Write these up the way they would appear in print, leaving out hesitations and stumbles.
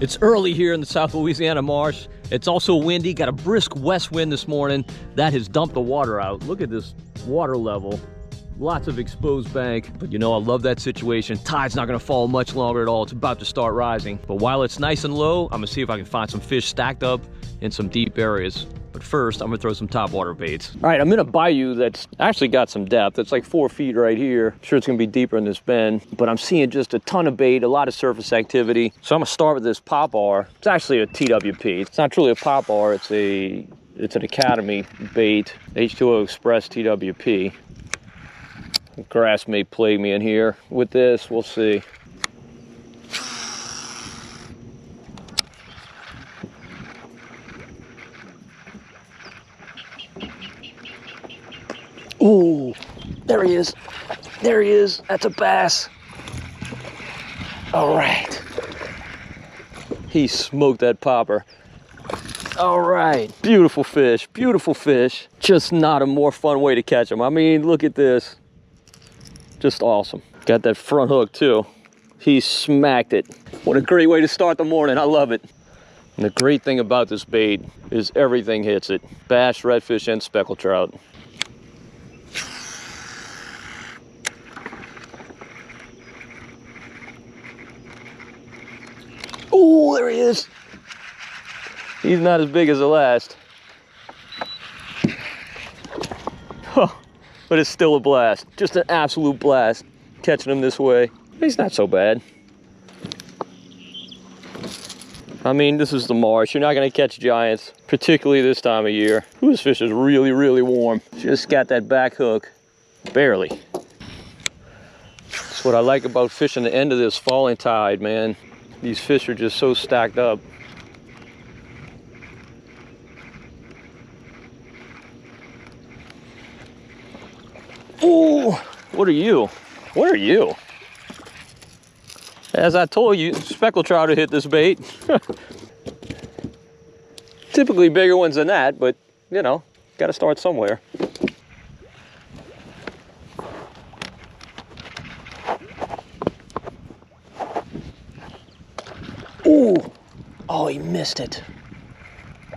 It's early here in the South Louisiana marsh. It's also windy, got a brisk west wind this morning. That has dumped the water out. Look at this water level. Lots of exposed bank, but you know, I love that situation. Tide's not gonna fall much longer at all. It's about to start rising. But while it's nice and low, I'm gonna see if I can find some fish stacked up in some deep areas. But first, I'm gonna throw some topwater baits. All right, I'm in a bayou that's actually got some depth. It's like 4 feet right here. I'm sure it's gonna be deeper in this bend, but I'm seeing just a ton of bait, a lot of surface activity. So I'm gonna start with this popbar. It's actually a TWP. It's not truly a popbar, it's an Academy bait, H2O Express TWP. Grass may plague me in here with this, we'll see. Ooh, there he is. There he is. That's a bass. All right. He smoked that popper. All right. Beautiful fish. Beautiful fish. Just not a more fun way to catch him. I mean, look at this. Just awesome. Got that front hook too. He smacked it. What a great way to start the morning. I love it. And the great thing about this bait is everything hits it. Bass, redfish, and speckled trout. Oh, there he is. He's not as big as the last. Huh, but it's still a blast. Just an absolute blast catching him this way. He's not so bad. I mean, this is the marsh. You're not gonna catch giants, particularly this time of year. Ooh, this fish is really, really warm. Just got that back hook, barely. That's what I like about fishing the end of this falling tide, man. These fish are just so stacked up. Ooh, what are you? What are you? As I told you, speckled trout will hit this bait. Typically bigger ones than that, but you know, gotta start somewhere. Ooh, oh, he missed it. I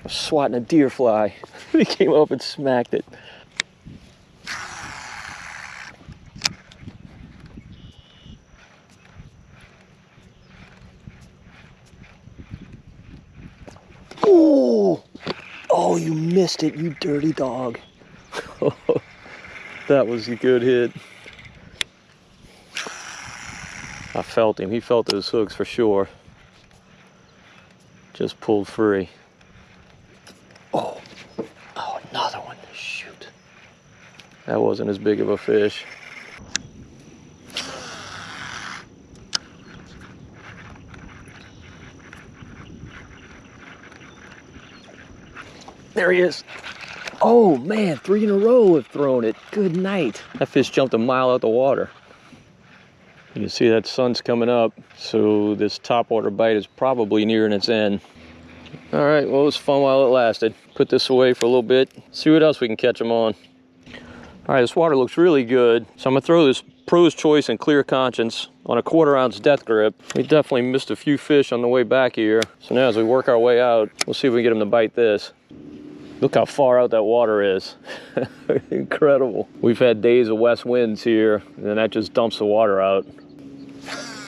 was swatting a deer fly. He came up and smacked it. Ooh, oh, you missed it, you dirty dog. That was a good hit. I felt him. He felt those hooks for sure. Just pulled free. Oh, oh, another one. Shoot. That wasn't as big of a fish. There he is. Oh man, 3 in a row have thrown it. Good night. That fish jumped a mile out the water. You can see that sun's coming up, so this topwater bite is probably nearing its end. All right, well, it was fun while it lasted. Put this away for a little bit, see what else we can catch them on. All right, this water looks really good, so I'm gonna throw this Pro's Choice and Clear Conscience on a 1/4 ounce death grip. We definitely missed a few fish on the way back here, so now as we work our way out, we'll see if we can get them to bite this. Look how far out that water is. Incredible. We've had days of west winds here, and that just dumps the water out.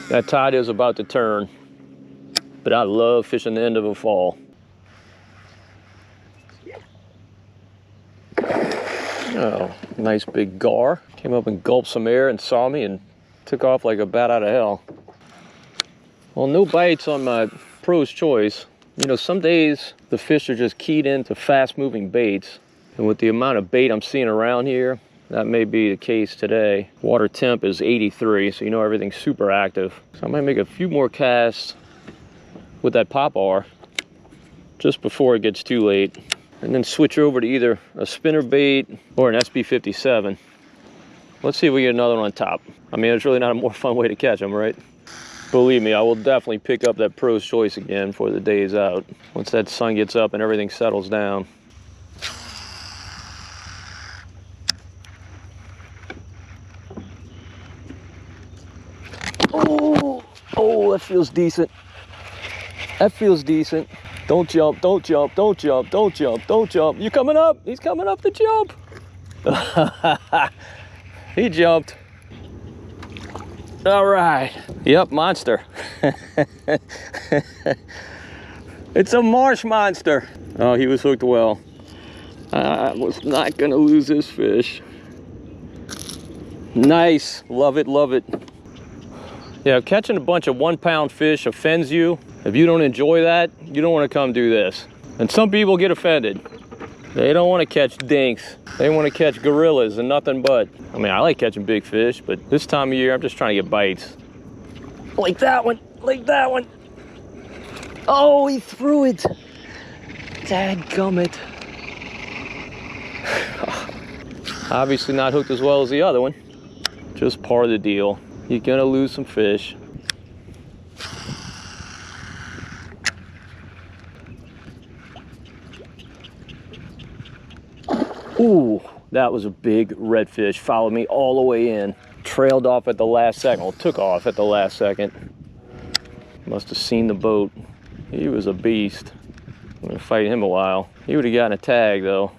That tide is about to turn, but I love fishing the end of a fall. Oh, nice big gar. Came up and gulped some air and saw me and took off like a bat out of hell. Well, no bites on my Pro's Choice. You know, some days the fish are just keyed into fast-moving baits, and with the amount of bait I'm seeing around here, that may be the case today. Water temp is 83, so you know everything's super active. So I might make a few more casts with that popbar just before it gets too late, and then switch over to either a spinner bait or an SB57. Let's see if we get another one on top. I mean, it's really not a more fun way to catch them, right? Believe me, I will definitely pick up that Pro's Choice again before the day is out, once that sun gets up and everything settles down. Oh, oh, that feels decent. That feels decent. Don't jump, don't jump, don't jump, don't jump, don't jump. You coming up? He's coming up to jump. He jumped. All right. Yep, monster. It's a marsh monster. Oh, he was hooked well. I was not gonna lose this fish. Nice, love it, love it. Yeah, catching a bunch of 1 pound fish offends you. If you don't enjoy that, you don't want to come do this. And some people get offended. They don't want to catch dinks. They want to catch gorillas and nothing but. I mean, I like catching big fish, but this time of year, I'm just trying to get bites. Like that one, like that one. Oh, he threw it. Dadgummit. Obviously not hooked as well as the other one. Just part of the deal. You're gonna lose some fish. Ooh, that was a big redfish. Followed me all the way in. Trailed off at the last second. Well, took off at the last second. Must have seen the boat. He was a beast. I'm gonna fight him a while. He would have gotten a tag though.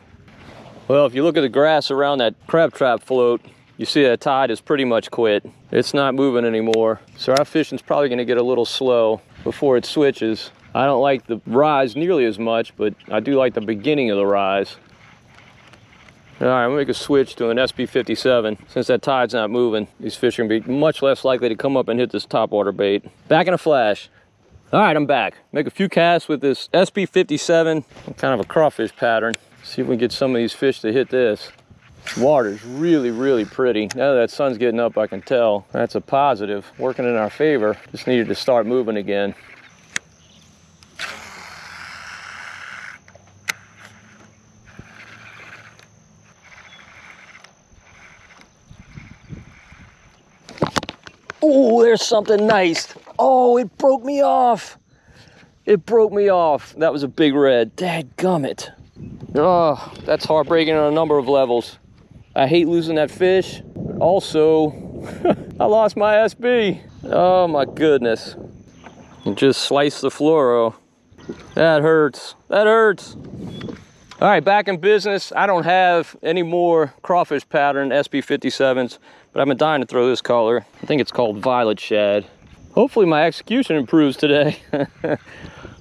Well, if you look at the grass around that crab trap float, you see that tide is pretty much quit. It's not moving anymore. So our fishing's probably gonna get a little slow before it switches. I don't like the rise nearly as much, but I do like the beginning of the rise. All right, I'm gonna make a switch to an SB57. Since that tide's not moving, these fish are gonna be much less likely to come up and hit this topwater bait. Back in a flash. All right, I'm back. Make a few casts with this SB57, kind of a crawfish pattern. See if we can get some of these fish to hit this. Water's really, really pretty. Now that sun's getting up, I can tell. That's a positive, working in our favor. Just needed to start moving again. Oh, there's something nice. Oh, it broke me off. It broke me off. That was a big red. Dadgummit. Oh, that's heartbreaking on a number of levels. I hate losing that fish, but also I lost my SB. Oh my goodness. It just sliced the fluoro. That hurts. That hurts. All right, back in business. I don't have any more crawfish pattern SB57s, but I've been dying to throw this color. I think it's called Violet Shad. Hopefully my execution improves today.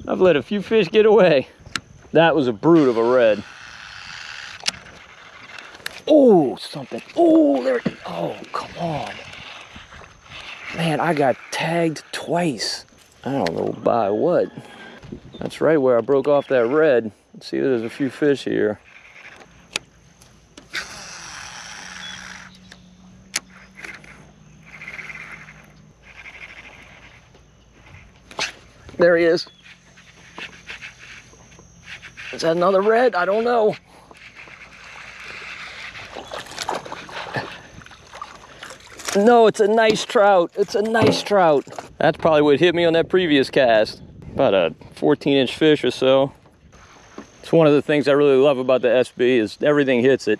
I've let a few fish get away. That was a brute of a red. Oh, something. Oh, there. Oh, come on. Man, I got tagged twice. I don't know by what. That's right where I broke off that red. Let's see, there's a few fish here. There he is. Is that another red? I don't know. No, it's a nice trout. It's a nice trout. That's probably what hit me on that previous cast. About a 14-inch fish or so. It's one of the things I really love about the SB is everything hits it.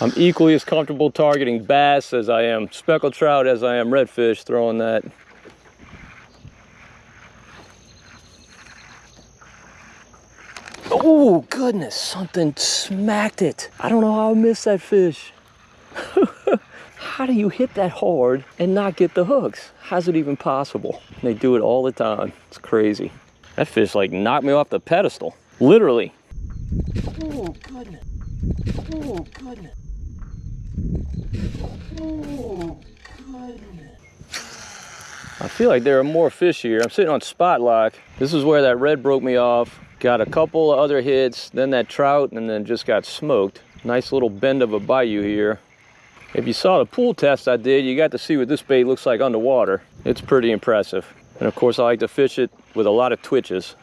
I'm equally as comfortable targeting bass as I am speckled trout as I am redfish throwing that. Oh goodness, something smacked it. I don't know how I missed that fish. How do you hit that hard and not get the hooks? How's it even possible? They do it all the time. It's crazy. That fish like knocked me off the pedestal. Literally. Oh goodness. Oh goodness. Oh goodness. I feel like there are more fish here. I'm sitting on spot lock. This is where that red broke me off. Got a couple of other hits, then that trout, and then just got smoked. Nice little bend of a bayou here. If you saw the pool test I did, you got to see what this bait looks like underwater. It's pretty impressive. And of course, I like to fish it with a lot of twitches.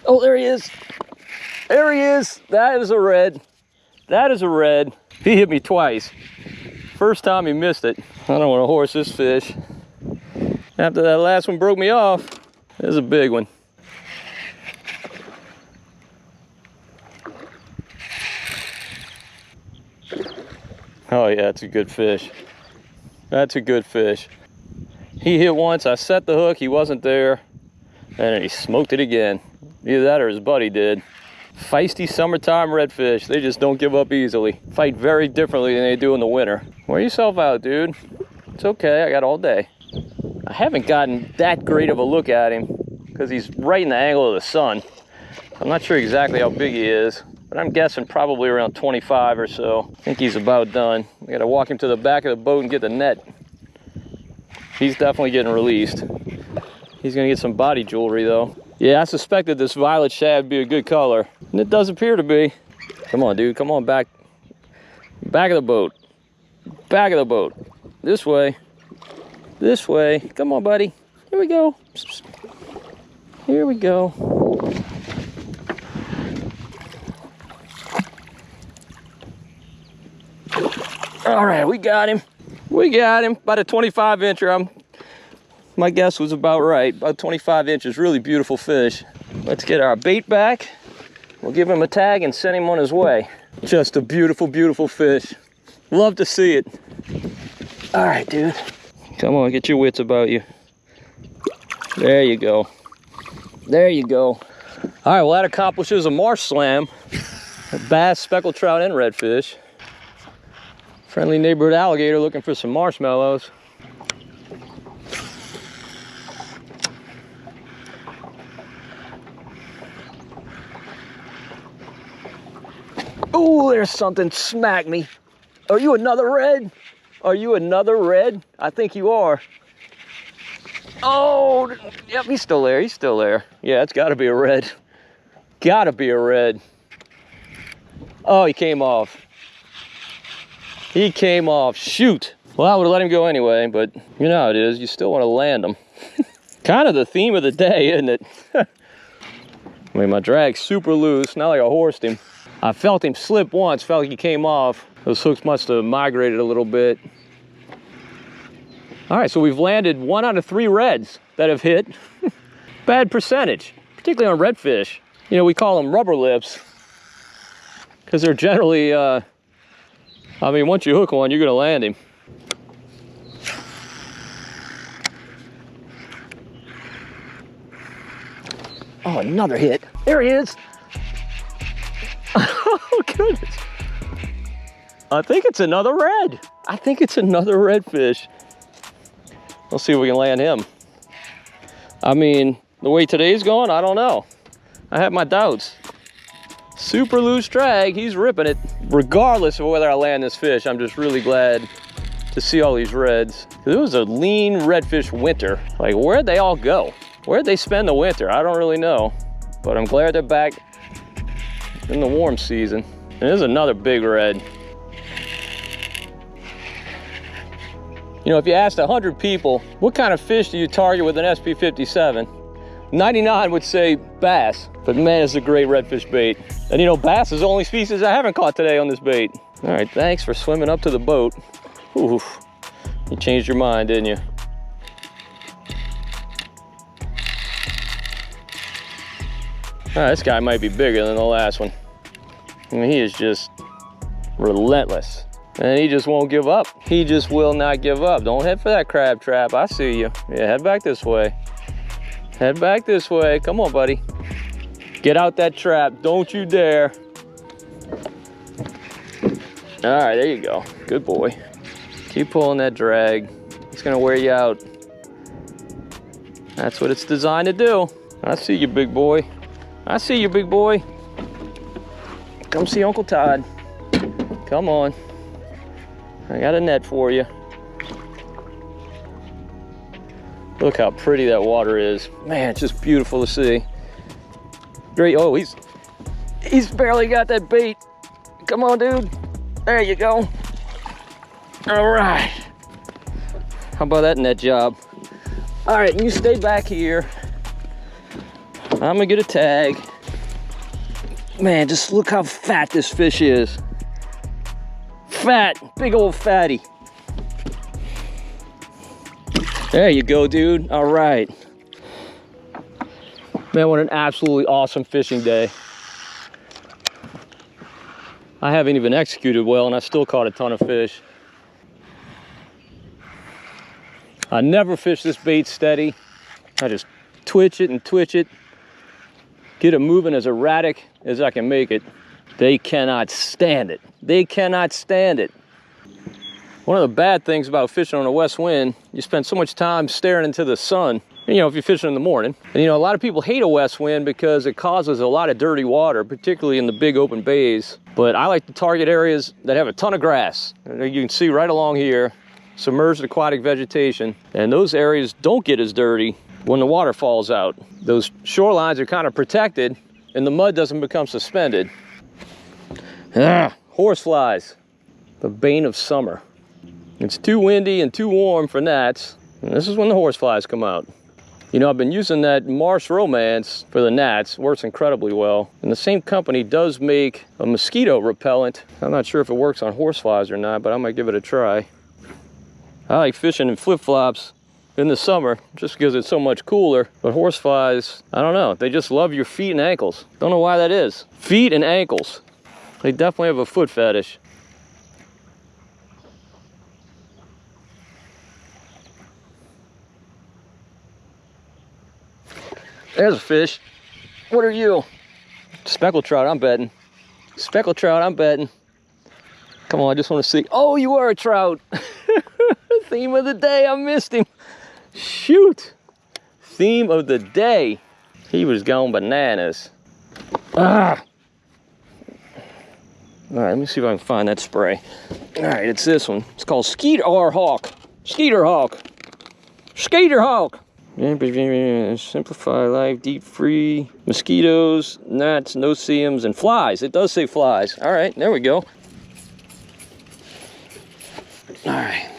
Oh, there he is. There he is. That is a red. That is a red. He hit me twice. First time he missed it. I don't want to horse this fish. After that last one broke me off, there's a big one. Oh yeah, that's a good fish. That's a good fish. He hit once, I set the hook, he wasn't there, and then he smoked it again. Either that or his buddy did. Feisty summertime redfish, they just don't give up easily. Fight very differently than they do in the winter. Wear yourself out, dude. It's okay, I got all day. I haven't gotten that great of a look at him because he's right in the angle of the sun. I'm not sure exactly how big he is, but I'm guessing probably around 25 or so. I think he's about done. I gotta walk him to the back of the boat and get the net. He's definitely getting released. He's gonna get some body jewelry though. Yeah, I suspected this violet shad would be a good color, and it does appear to be. Come on, dude, come on back. Back of the boat. Back of the boat. This way. This way. Come on, buddy. Here we go. Here we go. All right, we got him. We got him. About a 25 incher. My guess was about right. About 25 inches. Really beautiful fish. Let's get our bait back. We'll give him a tag and send him on his way. Just a beautiful, beautiful fish. Love to see it. All right, dude. Come on, get your wits about you. There you go. There you go. All right, well, that accomplishes a marsh slam. A bass, speckled trout, and redfish. Friendly neighborhood alligator looking for some marshmallows. Oh, there's something smacked me. Are you another red? Are you another red? I think you are. Oh, yep, he's still there. He's still there. Yeah, it's got to be a red. Got to be a red. Oh, he came off. He came off. Shoot. Well, I would have let him go anyway, but you know how it is. You still want to land them. Kind of the theme of the day, isn't it? I mean, my drag's super loose. Not like I horsed him. I felt him slip once. Felt like he came off. Those hooks must have migrated a little bit. All right, so we've landed 1 out of 3 reds that have hit. Bad percentage, particularly on redfish. You know, we call them rubber lips because they're generally, I mean, once you hook one, you're gonna land him. Oh, another hit. There he is. Oh, goodness. I think it's another red. I think it's another redfish. Let's see if we can land him. I mean, the way today's going, I don't know. I have my doubts. Super loose drag, he's ripping it. Regardless of whether I land this fish, I'm just really glad to see all these reds. It was a lean redfish winter. Like, where'd they all go? Where'd they spend the winter? I don't really know. But I'm glad they're back in the warm season. And there's another big red. You know, if you asked 100 people, what kind of fish do you target with an SP57? 99 would say bass, but man, it's a great redfish bait. And you know, bass is the only species I haven't caught today on this bait. All right, thanks for swimming up to the boat. Oof, you changed your mind, didn't you? All right, this guy might be bigger than the last one. I mean, he is just relentless. And he just won't give up. He just will not give up. Don't head for that crab trap. I see you. Yeah, head back this way. Head back this way. Come on, buddy. Get out that trap. Don't you dare. All right, there you go. Good boy. Keep pulling that drag. It's gonna wear you out. That's what it's designed to do. I see you, big boy. I see you, big boy. Come see Uncle Todd. Come on. I got a net for you. Look how pretty that water is. Man, it's just beautiful to see. Great. Oh, he's barely got that bait. Come on, dude. There you go. All right. How about that net job? All right, you stay back here. I'm gonna get a tag. Man, just look how fat this fish is. Fat, big old fatty. There you go, dude. All right. Man, what an absolutely awesome fishing day. I haven't even executed well, and I still caught a ton of fish. I never fish this bait steady. I just twitch it and twitch it. Get it moving as erratic as I can make it. They cannot stand it. They cannot stand it. One of the bad things about fishing on a west wind, you spend so much time staring into the sun, you know, if you're fishing in the morning. And you know, a lot of people hate a west wind because it causes a lot of dirty water, particularly in the big open bays. But I like to target areas that have a ton of grass. You can see right along here, submerged aquatic vegetation. And those areas don't get as dirty when the water falls out. Those shorelines are kind of protected and the mud doesn't become suspended. Horseflies, the bane of summer. It's too windy and too warm for gnats, and this is when the horseflies come out. You know, I've been using that Marsh Romance for the gnats. Works incredibly well. And the same company does make a mosquito repellent. I'm not sure if it works on horseflies or not, but I might give it a try. I like fishing in flip-flops in the summer just because it's so much cooler. But horseflies, I don't know, they just love your feet and ankles. Don't know why that is. Feet and ankles. They definitely have a foot fetish. There's a fish. What are you? Speckled trout, I'm betting. Speckled trout, I'm betting. Come on, I just want to see. Oh, you are a trout. Theme of the day, I missed him. Shoot. Theme of the day. He was going bananas. Ah. All right, let me see if I can find that spray. All right, it's this one. It's called Skeeter Hawk. Skeeter Hawk. Skeeter Hawk. Simplify life, deep free, mosquitoes, gnats, no-see-ums, and flies. It does say flies. All right, there we go. All right.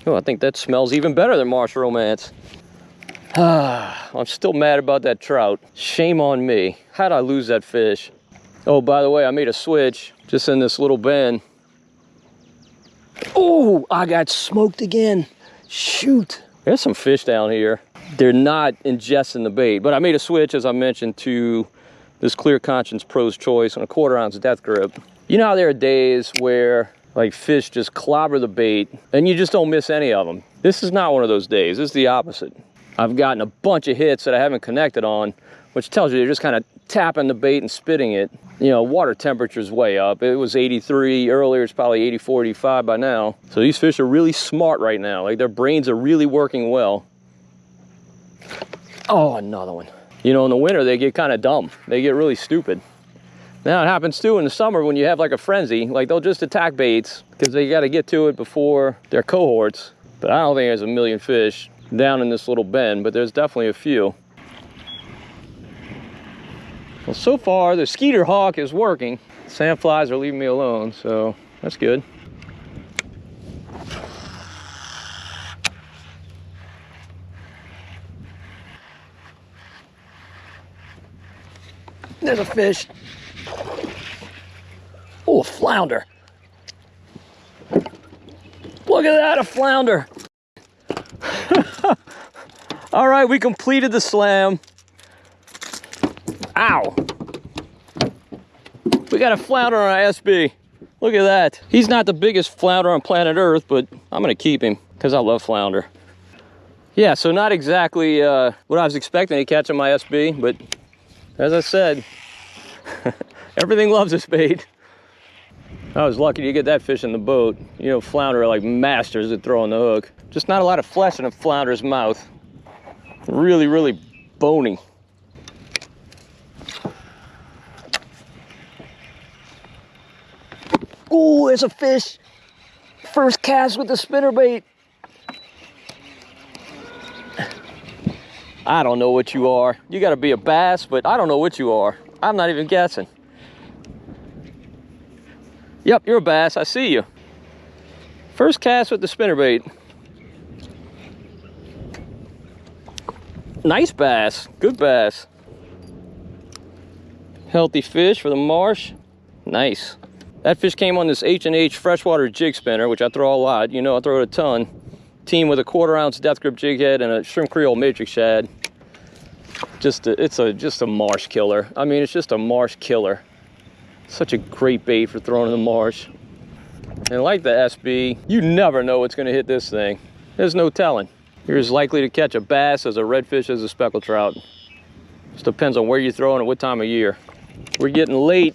Oh, I think that smells even better than Marsh Romance. I'm still mad about that trout. Shame on me. How'd I lose that fish? Oh, by the way, I made a switch just in this little bend. Oh, I got smoked again. Shoot. There's some fish down here. They're not ingesting the bait, but I made a switch, as I mentioned, to this Clear Conscience Pro's Choice on a 1/4 ounce death grip. You know how there are days where like fish just clobber the bait and you just don't miss any of them. This is not one of those days. This is the opposite. I've gotten a bunch of hits that I haven't connected on, which tells you they're just kind of tapping the bait and spitting it. You know, water temperature's way up. It was 83 earlier, it's probably 84, 85 by now. So these fish are really smart right now. Like their brains are really working well. Oh, another one. You know, in the winter, they get kind of dumb. They get really stupid. Now it happens too in the summer when you have like a frenzy, like they'll just attack baits because they got to get to it before their cohorts. But I don't think there's a million fish down in this little bend, but there's definitely a few. Well, so far the Skeeter Hawk is working. Sandflies are leaving me alone, so that's good. There's a fish. Oh, a flounder. Look at that, a flounder. All right, we completed the slam. Ow. We got a flounder on our SB. Look at that. He's not the biggest flounder on planet Earth, but I'm gonna keep him because I love flounder. Yeah, so not exactly what I was expecting to catch on my SB, but as I said, everything loves this bait. I was lucky to get that fish in the boat. You know, flounder are like masters at throwing the hook. Just not a lot of flesh in a flounder's mouth. Really, really bony. Oh, there's a fish. First cast with the spinnerbait. I don't know what you are. You gotta be a bass, but I don't know what you are. I'm not even guessing. Yep, you're a bass, I see you. First cast with the spinnerbait. Nice bass, good bass. Healthy fish for the marsh, nice. That fish came on this H&H freshwater jig spinner, which I throw a lot. You know, I throw it a ton. Team with a 1/4 ounce death grip jig head and a shrimp creole matrix shad. just a marsh killer. I mean, it's just a marsh killer. Such a great bait for throwing in the marsh. And like the SB, you never know what's gonna hit this thing. There's no telling. You're as likely to catch a bass as a redfish as a speckled trout. Just depends on where you're throwing and what time of year. We're getting late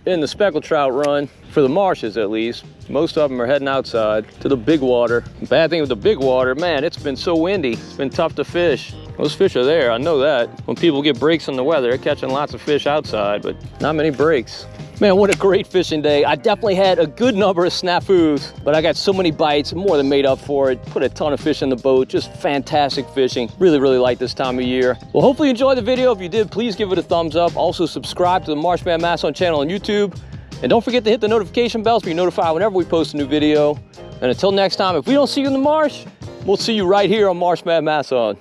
in the speckled trout run, for the marshes at least. Most of them are heading outside to the big water. Bad thing with the big water, man, it's been so windy. It's been tough to fish. Those fish are there, I know that. When people get breaks in the weather, they're catching lots of fish outside, but not many breaks. Man, what a great fishing day. I definitely had a good number of snafus, but I got so many bites, more than made up for it. Put a ton of fish in the boat, just fantastic fishing. Really, really like this time of year. Well, hopefully you enjoyed the video. If you did, please give it a thumbs up. Also subscribe to the Marshman Masson channel on YouTube. And don't forget to hit the notification bell so you're notified whenever we post a new video. And until next time, if we don't see you in the marsh, we'll see you right here on Marshman Masson.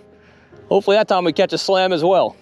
Hopefully that time we catch a slam as well.